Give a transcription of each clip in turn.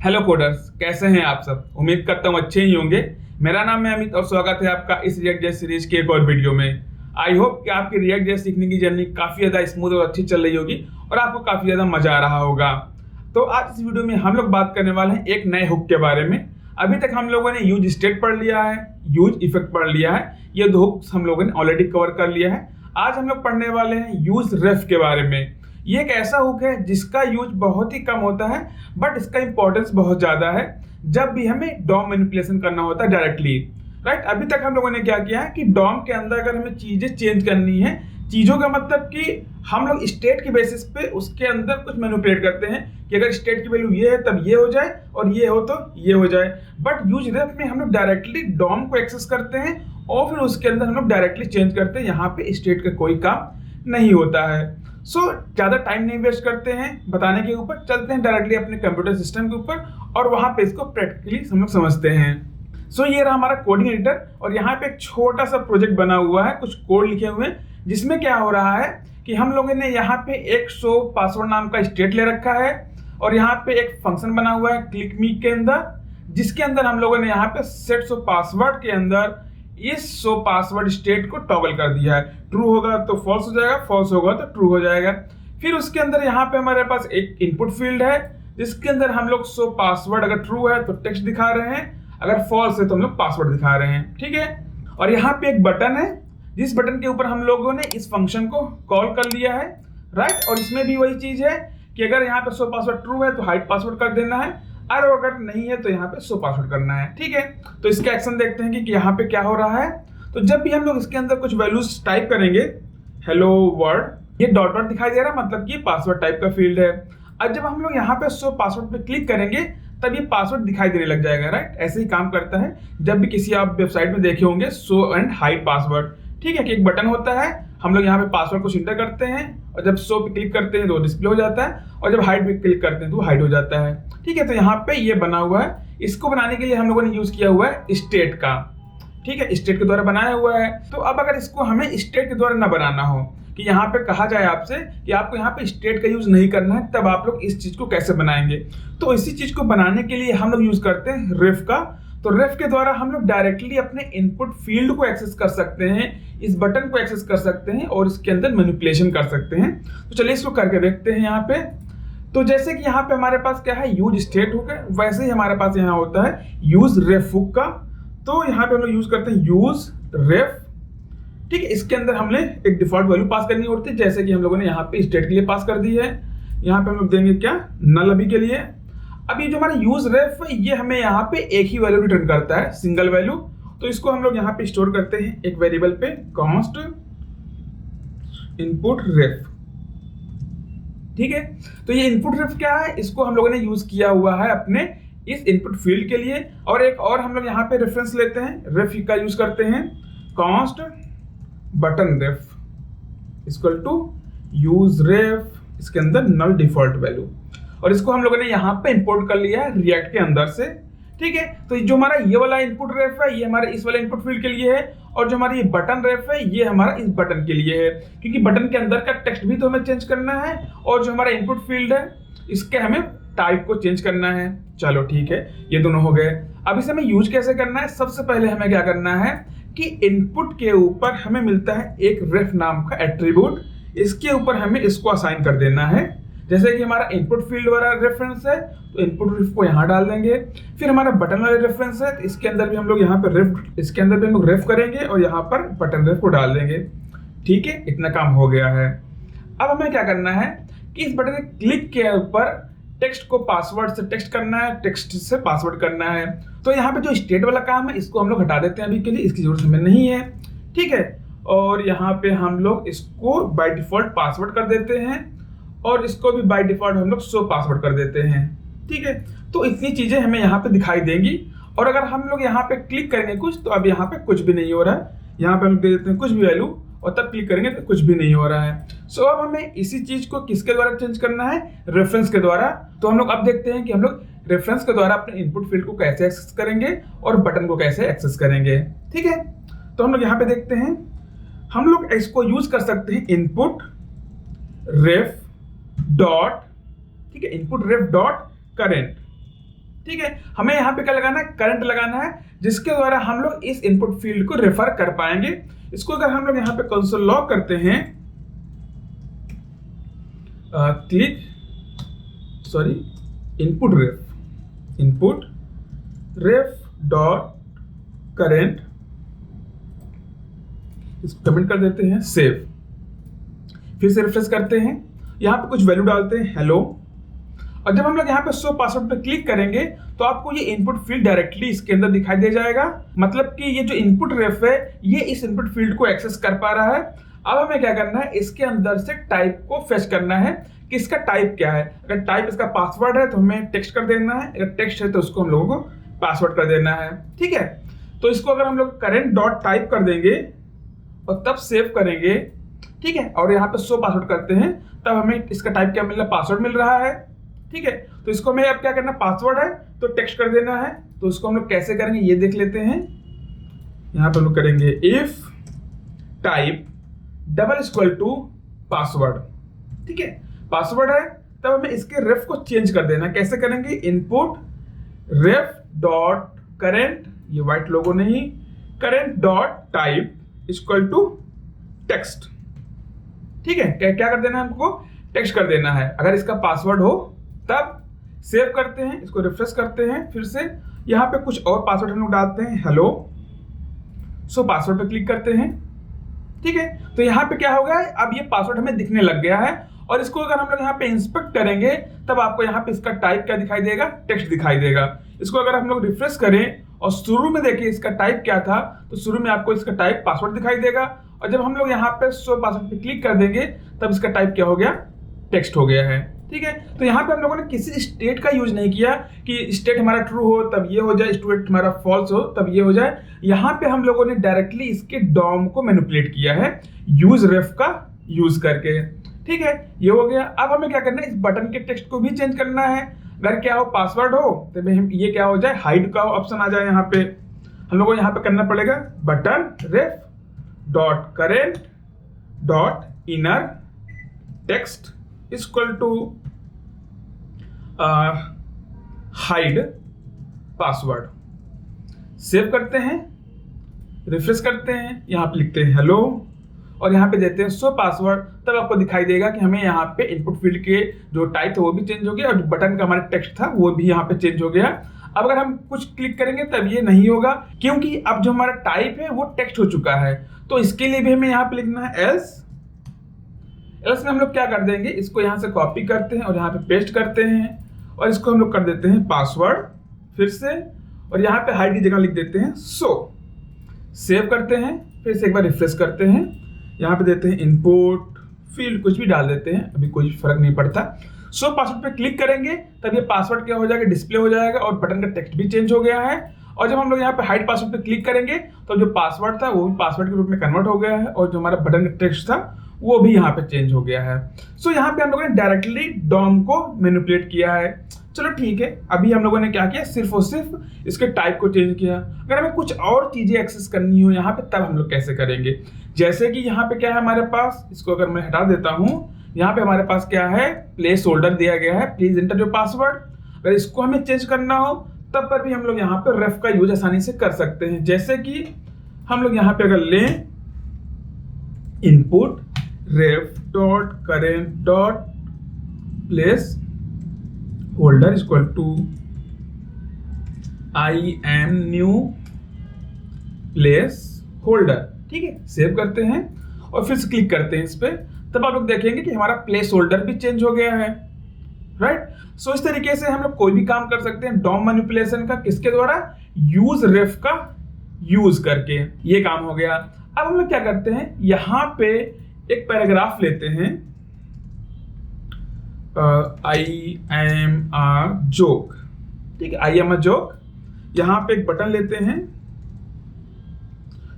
Hello coders, कैसे हैं आप सब। उम्मीद करता हूँ अच्छे ही होंगे। मेरा नाम है अमित और स्वागत है आपका इस रिएक्ट जेस सीरीज के एक और वीडियो में। आई होप कि आपकी रिएक्ट जेस सीखने की जर्नी काफ़ी ज़्यादा स्मूथ और अच्छी चल रही होगी और आपको काफ़ी ज़्यादा मज़ा आ रहा होगा। तो आज इस वीडियो में हम लोग बात करने वाले हैं एक नए हुक के बारे में। अभी तक हम लोगों ने यूज स्टेट पढ़ लिया है, यूज इफेक्ट पढ़ लिया है, ये दो हुक्स हम लोगों ने ऑलरेडी कवर कर लिया है। आज हम लोग पढ़ने वाले हैं यूज रेफ के बारे में। ये एक ऐसा हुक है जिसका यूज बहुत ही कम होता है बट इसका इंपॉर्टेंस बहुत ज्यादा है जब भी हमें डॉम मैनिपुलेशन करना होता है डायरेक्टली। राइट, अभी तक हम लोगों ने क्या किया है कि डॉम के अंदर अगर हमें चीजें चेंज करनी है, चीजों का मतलब कि हम लोग स्टेट की बेसिस पे उसके अंदर कुछ मैनिपुलेट करते हैं कि अगर स्टेट की वैल्यू ये है तब ये हो जाए और ये हो तो ये हो जाए। बट यूज रेफ में हम लोग डायरेक्टली डॉम को एक्सेस करते हैं और फिर उसके अंदर हम लोग डायरेक्टली चेंज करते हैं। यहाँ पे स्टेट का कोई काम नहीं होता है। ज़्यादा टाइम नहीं वेस्ट करते हैं बताने के ऊपर, चलते हैं डायरेक्टली अपने कंप्यूटर सिस्टम के ऊपर और वहाँ पे इसको प्रैक्टिकली हम लोग समझते हैं। ये रहा हमारा कोडिंग एडिटर और यहाँ पे एक छोटा सा प्रोजेक्ट बना हुआ है, कुछ कोड लिखे हुए हैं जिसमें क्या हो रहा है कि हम लोगों ने यहाँ पे एक शो पासवर्ड नाम का स्टेट ले रखा है और यहाँ पे एक फंक्शन बना हुआ है क्लिक मी के अंदर, जिसके अंदर हम लोगों ने यहाँ पे सेट शो पासवर्ड के अंदर इस शो पासवर्ड स्टेट को टॉगल कर दिया है। ट्रू होगा तो फॉल्स हो जाएगा, फॉल्स होगा तो ट्रू हो जाएगा। फिर उसके अंदर यहाँ पे हमारे पास एक इनपुट फील्ड है जिसके अंदर हम लोग शो पासवर्ड अगर ट्रू है तो टेक्स्ट दिखा रहे हैं, अगर फॉल्स है तो हम लोग पासवर्ड दिखा रहे हैं। ठीक है, और यहाँ पे एक बटन है जिस बटन के ऊपर हम लोगों ने इस फंक्शन को कॉल कर लिया है। राइट, और इसमें भी वही चीज है कि अगर यहाँ पे शो पासवर्ड ट्रू है तो हाइड पासवर्ड कर देना है और अगर नहीं है तो यहाँ पे शो पासवर्ड करना है। ठीक है, तो इसका एक्शन देखते हैं कि यहाँ पे क्या हो रहा है। तो जब भी हम लोग इसके अंदर कुछ वैल्यूज टाइप करेंगे, हेलो वर्ल्ड, ये डॉट डॉट दिखाई दे रहा है, मतलब कि पासवर्ड टाइप का फील्ड है। अब जब हम लोग यहाँ पे शो पासवर्ड पे क्लिक करेंगे तब ये पासवर्ड दिखाई देने लग जाएगा। राइट, ऐसे ही काम करता है जब भी किसी आप वेबसाइट में देखे होंगे शो एंड हाइड पासवर्ड। ठीक है, कि एक बटन होता है, हम लोग यहाँ पे पासवर्ड को इंटर करते हैं और जब शो पे क्लिक करते हैं तो डिस्प्ले हो जाता है और जब हाइड पे क्लिक करते हैं तो हाइड हो जाता है। ठीक है, तो यहाँ पे ये बना हुआ है। इसको बनाने के लिए हम लोगों ने यूज किया हुआ है स्टेट का। ठीक है, स्टेट के द्वारा बनाया हुआ है। तो अब अगर इसको हमें स्टेट के द्वारा ना बनाना हो कि यहाँ पे कहा जाए आपसे कि आपको यहाँ पे स्टेट का यूज नहीं करना है, तब आप लोग इस चीज को कैसे बनाएंगे। तो इसी चीज को बनाने के लिए हम लोग यूज करते हैं रेफ का। तो रेफ के द्वारा हम लोग डायरेक्टली अपने इनपुट फील्ड को एक्सेस कर सकते हैं, इस बटन को एक्सेस कर सकते हैं और इसके अंदर मैनिपुलेशन कर सकते हैं। तो चलिए इसको करके देखते हैं यहाँ पे। तो जैसे कि यहाँ पे हमारे पास क्या है, यूज स्टेट हुक है, वैसे ही हमारे पास यहाँ होता है यूज रेफ हुक का। तो यहाँ पे हम लोग यूज करते हैं यूज रेफ। ठीक है, इसके अंदर हमने एक डिफॉल्ट वैल्यू पास करनी होती है, जैसे कि हम लोगों ने यहाँ पे स्टेट के लिए पास कर दी है। यहाँ पे हम लोग देंगे क्या, नल अभी के लिए। अब ये जो हमारा यूज रेफ है ये हमें यहाँ पे एक ही वैल्यू रिटर्न करता है, सिंगल वैल्यू। तो इसको हम लोग यहाँ पे स्टोर करते हैं एक वेरिएबल पे, कॉन्स्ट इनपुट रेफ। ठीक है, तो ये इनपुट रेफ क्या है, इसको हम लोगों ने यूज किया हुआ है अपने इस इनपुट फील्ड के लिए। और एक और हम लोग यहाँ पे रेफरेंस लेते हैं, रेफ का यूज करते हैं, const button ref equal to use ref, इसके अंदर नल डिफॉल्ट वैल्यू, और इसको हम लोगों ने यहाँ पे इंपोर्ट कर लिया है रिएक्ट के अंदर से। ठीक है, तो जो हमारा ये वाला इनपुट रेफ है ये हमारे इस वाले इनपुट फील्ड के लिए है और जो हमारा ये बटन रेफ है ये हमारा इस बटन के लिए है, क्योंकि बटन के अंदर का टेक्स्ट भी तो हमें चेंज करना है और जो हमारा इनपुट फील्ड है इसके हमें टाइप को चेंज करना है। चलो ठीक है, ये दोनों हो गए। अब इसे हमें यूज कैसे करना है, सबसे पहले हमें क्या करना है कि इनपुट के ऊपर हमें मिलता है एक रेफ नाम का एट्रीब्यूट, इसके ऊपर हमें इसको असाइन कर देना है। जैसे कि हमारा इनपुट फील्ड वाला रेफरेंस है तो इनपुट रेफ को यहाँ डाल देंगे। फिर हमारा बटन वाला रेफरेंस है तो इसके अंदर भी हम लोग यहाँ पर रेफ, इसके अंदर भी हम लोग रेफ करेंगे और यहाँ पर बटन रेफ को डाल देंगे। ठीक है, इतना काम हो गया है। अब हमें क्या करना है कि इस बटन के क्लिक के ऊपर टेक्स्ट को पासवर्ड से टेक्स्ट करना है, टेक्स्ट से पासवर्ड करना है। तो यहाँ पे जो स्टेट वाला काम है इसको हम लोग हटा देते हैं अभी के लिए, इसकी जरूरत हमें नहीं है। ठीक है, और यहाँ पे हम लोग इसको बाय डिफॉल्ट पासवर्ड कर देते हैं और इसको भी बाय डिफॉल्ट हम लोग शो पासवर्ड कर देते हैं। ठीक है, तो इतनी चीजें हमें यहाँ पे दिखाई देंगी और अगर हम लोग यहाँ पे क्लिक करेंगे कुछ तो अब यहाँ पे कुछ भी नहीं हो रहा है। यहाँ पे हम दे देते हैं कुछ भी वैल्यू और तब क्लिक करेंगे तो कुछ भी नहीं हो रहा है। अब हमें इसी चीज को किसके द्वारा चेंज करना है, रेफरेंस के द्वारा। तो हम लोग अब देखते हैं कि हम लोग रेफरेंस के द्वारा अपने इनपुट फील्ड को कैसे एक्सेस करेंगे और बटन को कैसे एक्सेस करेंगे। ठीक है, तो हम लोग यहाँ पे देखते हैं, हम लोग इसको यूज कर सकते हैं इनपुट रेफ डॉट, ठीक है, इनपुट रेफ डॉट करेंट। ठीक है, हमें यहाँ पे क्या लगाना है, करंट लगाना है, जिसके द्वारा हम लोग इस इनपुट फील्ड को रेफर कर पाएंगे। इसको अगर हम लोग यहाँ पे कंसोल लॉग करते हैं, इनपुट रेफ डॉट करेंट, इसको कमेंट कर देते हैं, सेव। फिर से रिफ्रेश करते हैं, यहाँ पे कुछ वैल्यू डालते हैं हेलो, और जब हम लोग यहाँ पे शो पासवर्ड पे क्लिक करेंगे तो आपको ये इनपुट फील्ड डायरेक्टली इसके अंदर दिखाई दे जाएगा। मतलब कि ये जो इनपुट रेफ है ये इस इनपुट फील्ड को एक्सेस कर पा रहा है। अब हमें क्या करना है, इसके अंदर से टाइप को फेच करना है कि इसका टाइप क्या है। अगर टाइप इसका पासवर्ड है तो हमें टेक्स्ट कर देना है, अगर टेक्स्ट है तो उसको हम लोगों को पासवर्ड कर देना है। ठीक है, तो इसको अगर हम लोग करेंट डॉट टाइप कर देंगे और तब सेव करेंगे, ठीक है, और यहाँ पे शो पासवर्ड करते हैं, तब हमें इसका टाइप क्या मिल रहा है, पासवर्ड मिल रहा है। ठीक है, तो इसको हमें अब क्या करना, पासवर्ड है तो टेक्स्ट कर देना है। तो इसको हम लोग कैसे करेंगे ये देख लेते हैं। यहाँ पे हम लोग करेंगे if type double equal to password. ठीक है, पासवर्ड है, तब हमें इसके रेफ को चेंज कर देना। कैसे करेंगे, इनपुट रेफ डॉट करेंट, ये व्हाइट लोगो नहीं, current dot type equal to text. ठीक है, क्या कर देना है, हमको टेक्स्ट कर देना है। अगर इसका पासवर्ड हो तब सेव करते हैं, इसको रिफ्रेश करते हैं, फिर से यहाँ पे कुछ और पासवर्ड हम लोग डालते हैं हेलो, सो पासवर्ड पे क्लिक करते हैं। ठीक है, तो यहाँ पे क्या हो गया है, अब ये पासवर्ड हमें दिखने लग गया है। और इसको अगर हम लोग यहाँ पे इंस्पेक्ट करेंगे तब आपको यहाँ पे इसका टाइप क्या दिखाई देगा, टेक्स्ट दिखाई देगा। इसको अगर हम लोग रिफ्रेश करें और शुरू में देखिए इसका टाइप क्या था, तो शुरू में आपको इसका टाइप पासवर्ड दिखाई देगा, और जब हम लोग यहाँ पे शो पासवर्ड पे क्लिक कर देंगे तब इसका टाइप क्या हो गया, टेक्स्ट हो गया है। ठीक है, तो यहाँ पे हम लोगों ने किसी स्टेट का यूज नहीं किया कि स्टेट हमारा ट्रू हो तब ये हो जाए, स्टेट हमारा फॉल्स हो तब ये हो जाए। यहाँ पे हम लोगों ने डायरेक्टली इसके डॉम को मैनिपुलेट किया है यूज रेफ का यूज करके। ठीक है, ये हो गया। अब हमें क्या करना है, इस बटन के टेक्स्ट को भी चेंज करना है। अगर क्या हो, पासवर्ड हो तो ये क्या हो जाए, हाइड का ऑप्शन आ जाए। यहाँ पे हम लोगों को यहाँ पे करना पड़ेगा button ref dot current dot inner text equal to hide password. Save करते हैं, रिफ्रेश करते हैं, यहाँ पे लिखते हैं हेलो और यहाँ पे देते हैं शो पासवर्ड। तब आपको दिखाई देगा कि हमें यहाँ पे इनपुट फील्ड के जो टाइप था वो भी चेंज हो गया और जो बटन का हमारा टेक्स्ट था वो भी यहाँ पे चेंज हो गया। अब अगर हम कुछ क्लिक करेंगे तब ये नहीं होगा, क्योंकि अब जो हमारा टाइप है वो टेक्स्ट हो चुका है। तो इसके लिए भी हमें यहाँ पे लिखना है एल्स में हम लोग क्या कर देंगे, इसको यहाँ से कॉपी करते हैं और यहाँ पे पेस्ट करते हैं और इसको हम लोग कर देते हैं पासवर्ड फिर से, और यहाँ पे हाइड की जगह लिख देते हैं सो। सेव करते हैं, फिर से एक बार रिफ्रेश करते हैं, यहाँ पे देते हैं इनपुट फील्ड, कुछ भी डाल देते हैं, अभी कोई फर्क नहीं पड़ता। सो पासवर्ड पे क्लिक करेंगे तब ये पासवर्ड क्या हो जाएगा, डिस्प्ले हो जाएगा और बटन का टेक्स्ट भी चेंज हो गया है। और जब हम लोग यहाँ पे हाइड पासवर्ड पे क्लिक करेंगे तो जो पासवर्ड था वो भी पासवर्ड के रूप में कन्वर्ट हो गया है और जो हमारा बटन का टेक्स्ट था वो भी यहाँ पे चेंज हो गया है। सो यहाँ पे हम लोगों ने डायरेक्टली डॉम को मैनिपुलेट किया है। चलो ठीक है, अभी हम लोगों ने क्या किया, सिर्फ और सिर्फ इसके टाइप को चेंज किया। अगर हमें कुछ और चीजें एक्सेस करनी हो यहाँ पे तब हम लोग कैसे करेंगे, जैसे कि यहाँ पे क्या है हमारे पास, इसको अगर मैं हटा देता हूँ, यहाँ पे हमारे पास क्या है, प्लेस होल्डर दिया गया है, प्लीज एंटर योर पासवर्ड। अगर इसको हमें चेंज करना हो तब पर भी हम लोग यहाँ पे रेफ का यूज आसानी से कर सकते हैं। जैसे कि हम लोग यहाँ पे अगर लें input ref dot current dot placeholder equal to I am new placeholder, ठीक है, सेव करते हैं और फिर से क्लिक करते हैं इस पे, तब आप लोग देखेंगे कि हमारा प्लेस होल्डर भी चेंज हो गया है। राइट, सो इस तरीके से हम लोग कोई भी काम कर सकते हैं डॉम मैनिपुलेशन का, किसके द्वारा, यूज रेफ का यूज करके। ये काम हो गया। अब हम लोग क्या करते हैं, यहाँ पे एक पैराग्राफ लेते हैं, आई एम अ जोक, ठीक है, आई एम अ जोक। यहाँ पे एक बटन लेते हैं,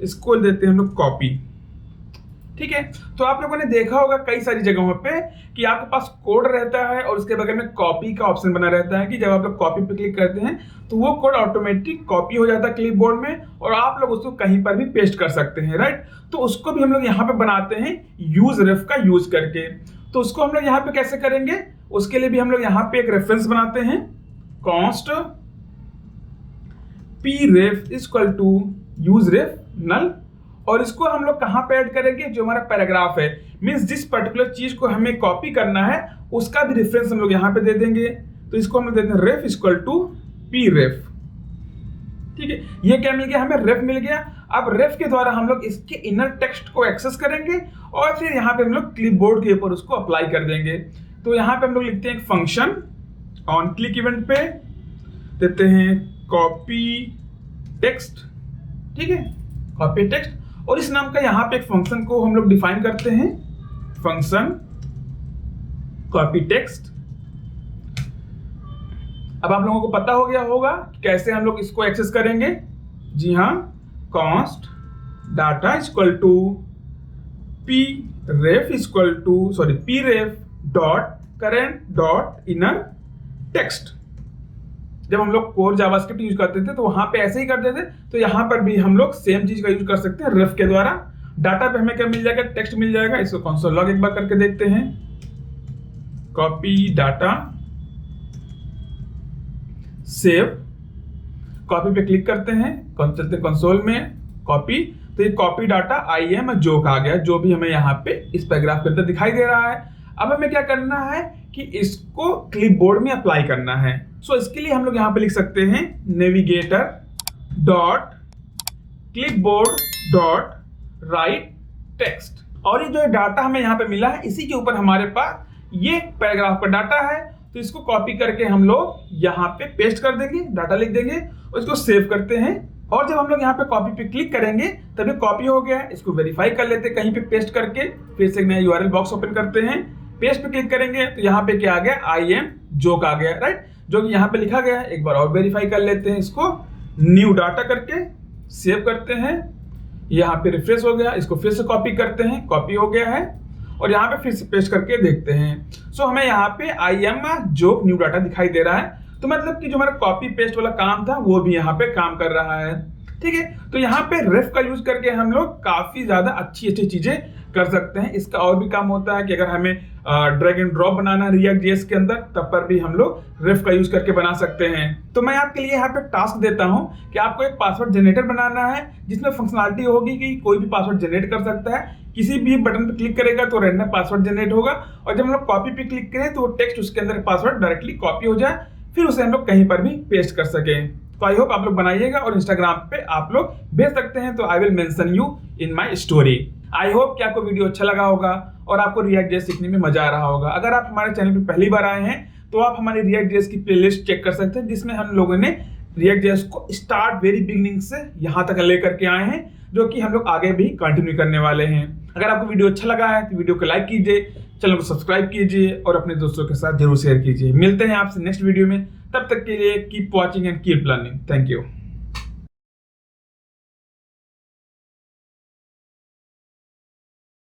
इसको देते हैं हम लोग कॉपी, ठीक है। तो आप लोगों ने देखा होगा कई सारी जगहों पे कि आपके पास कोड रहता है और उसके बगल में कॉपी का ऑप्शन बना रहता है कि जब आप लोग कॉपी पे क्लिक करते हैं तो वो कोड ऑटोमेटिक कॉपी हो जाता है क्लिपबोर्ड में और आप लोग उसको कहीं पर भी पेस्ट कर सकते हैं। राइट, तो उसको भी हम लोग यहाँ पे बनाते हैं यूज रेफ का यूज करके। तो उसको हम लोग यहाँ पे कैसे करेंगे, उसके लिए भी हम लोग यहाँ पे एक रेफरेंस बनाते हैं, const pRef equal to useRef null, और इसको हम लोग कहाँ पे ऐड करेंगे, जो हमारा पैराग्राफ है, मीन्स जिस पर्टिकुलर चीज को हमें कॉपी करना है उसका भी रेफरेंस हम लोग यहाँ पे दे देंगे। तो इसको हम लोग देते हैं ref इक्वल टू pRef। ठीक है, ये क्या मिल गया हमें, रेफ मिल गया। अब रेफ के द्वारा हम लोग इसके इनर टेक्स्ट को एक्सेस करेंगे और फिर यहाँ पे हम लोग क्लिपबोर्ड के ऊपर उसको अप्लाई कर देंगे। तो यहाँ पे हम लोग लिखते हैं एक फंक्शन, ऑन क्लिक इवेंट पे देते हैं कॉपी टेक्स्ट। ठीक है, कॉपी टेक्स्ट, और इस नाम का यहाँ पे एक फंक्शन को हम लोग डिफाइन करते हैं, फंक्शन कॉपी टेक्स्ट। अब आप लोगों को पता हो गया होगा कि कैसे हम लोग इसको एक्सेस करेंगे। जी हाँ, const data equal to pRef dot current dot inner text. जब हम लोग कोर जावास्क्रिप्ट यूज करते थे तो वहां पे ऐसे ही करते थे, तो यहां पर भी हम लोग सेम चीज का यूज कर सकते हैं रेफ के द्वारा। डाटा पे हमें क्या मिल जाएगा, टेक्स्ट मिल जाएगा। इसको कंसोल लॉग एक बार करके देखते हैं, कॉपी डाटा सेव, कॉपी पे क्लिक करते हैं, चलते कंसोल में कॉपी, तो ये copy data I am joke आ गया, जो भी हमें यहाँ पे इस पैराग्राफ के अंदर दिखाई दे रहा है। अब हमें क्या करना है कि इसको क्लिपबोर्ड में अप्लाई करना है। सो इसके लिए हम लोग यहाँ पे लिख सकते हैं navigator dot clipboard dot right text, और ये जो डाटा हमें यहाँ पे मिला है इसी के ऊपर हमारे पास ये पैराग्राफ का डाटा है। तो इसको कॉपी करके हम लोग यहाँ पे पेस्ट कर देंगे, डाटा लिख देंगे और इसको सेव करते हैं। और जब हम लोग यहाँ पे कॉपी पे क्लिक करेंगे तभी कॉपी हो गया है। इसको वेरीफाई कर लेते हैं कहीं पे पेस्ट करके, फिर से नया यूआरएल बॉक्स ओपन करते हैं, पेस्ट पे क्लिक करेंगे तो यहाँ पे क्या आ गया, आई एम जोक आ गया, राइट, जो कि यहाँ पे लिखा गया है। एक बार और वेरीफाई कर लेते हैं, इसको न्यू डाटा करके सेव करते हैं, यहाँ पे रिफ्रेश हो गया। इसको फिर से कॉपी करते हैं, कॉपी हो गया है, और यहाँ पे फिर से पेस्ट करके देखते हैं। सो हमें यहाँ पे आई एम जोक न्यू डाटा दिखाई दे रहा है। तो मतलब कि जो हमारा कॉपी पेस्ट वाला काम था वो भी यहाँ पे काम कर रहा है। ठीक है, तो यहाँ पे रेफ का यूज करके हम लोग काफी ज्यादा अच्छी चीजें कर सकते हैं। इसका और भी काम होता है कि अगर हमें ड्रैग एंड ड्रॉप बनाना है React.js के अंदर, तब पर भी हम लोग रेफ का यूज करके बना सकते हैं। तो मैं आपके लिए यहाँ पे टास्क देता हूँ कि आपको एक पासवर्ड जनरेटर बनाना है जिसमें फंक्शनलिटी होगी कि कोई भी पासवर्ड जनरेट कर सकता है। किसी भी बटन पर क्लिक करेगा तो रैंडम पासवर्ड जनरेट होगा, और जब हम लोग कॉपी पे क्लिक करें तो वो टेक्स्ट उसके अंदर पासवर्ड डायरेक्टली कॉपी हो जाए, फिर उसे हम लोग कहीं पर भी पेस्ट कर सकें। तो आई होप आप लोग बनाइएगा और इंस्टाग्राम पे आप लोग भेज सकते हैं, तो I will mention you in my story. I hope कि आपको वीडियो अच्छा लगा होगा और आपको React.js सीखने में मजा आ रहा होगा। अगर आप हमारे चैनल पे पहली बार आए हैं तो आप हमारी React.js की प्लेलिस्ट चेक कर सकते हैं, जिसमें हम लोगों ने React.js को स्टार्ट वेरी बिगिनिंग से यहाँ तक लेकर के आए हैं, जो कि हम लोग आगे भी कंटिन्यू करने वाले हैं। अगर आपको वीडियो अच्छा लगा है तो वीडियो को लाइक कीजिए, चैनल को सब्सक्राइब कीजिए और अपने दोस्तों के साथ जरूर शेयर कीजिए। मिलते हैं आपसे नेक्स्ट वीडियो में, तब तक के लिए keep watching and keep learning. Thank you.